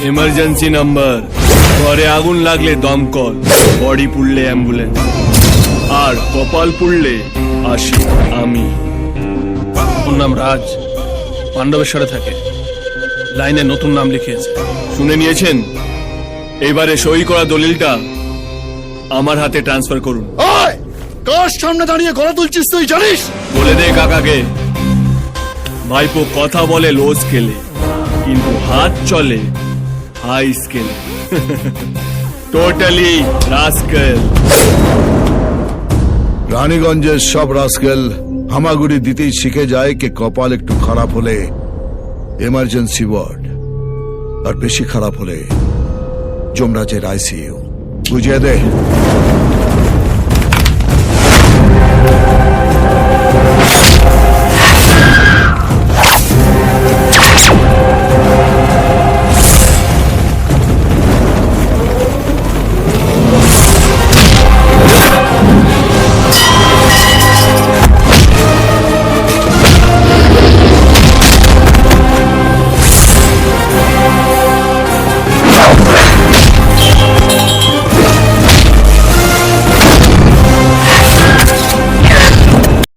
Emergency number, ঘরে আগুন লাগলে দমকল, বডি পুড়লে অ্যাম্বুলেন্স, আর কপাল পুড়লে আসি আমি। ওর নাম রাজ, পাণ্ডবেশ্বরে থাকে, লাইনে নতুন নাম লিখিয়েছে। শুনে নিয়েছেন? এবারে সই করা দলিলটা আমার হাতে ট্রান্সফার করুন। কার সামনে দাঁড়িয়ে গলা তুলছিস তুই জানিস? বলে দে কাকাকে, ভাইপো কথা বলে লো স্কেলে, কিন্তু হাত চলে হাই স্কেলে। Totally rascal. রানীগঞ্জের সব রাস্কেল হামাগুড়ি দিতেই শিখে যায় কে কপাল একটু খারাপ হলে এমার্জেন্সি ওয়ার্ড, আর বেশি খারাপ হলে যমরাজের আইসিইউ। বুঝিয়ে দে।